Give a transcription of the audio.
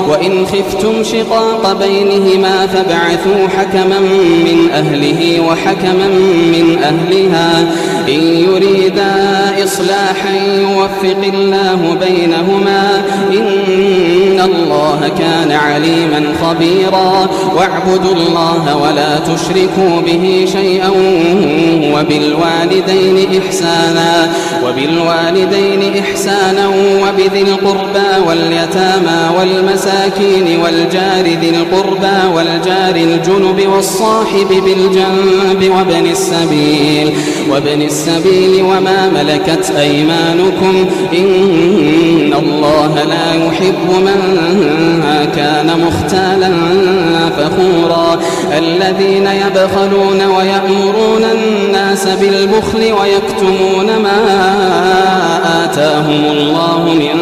وإن خفتم شقاق بينهما فابعثوا حكما من أهله وحكما من أهلها إن يريدا إصلاحا يوفق الله بينهما إن الله كان عليما خبيرا واعبدوا الله ولا تشركوا به شيئا وبالوالدين إحسانا وبذي القربى واليتامى والمساكين والجار ذي القربى والجار الجنب والصاحب بالجنب وابن السبيل وما ملكت أيمانكم إن الله لا يحب من كان مختالا فخورا الذين يبخلون ويأمرون الناس بالبخل ويكتمون ما آتاهم الله من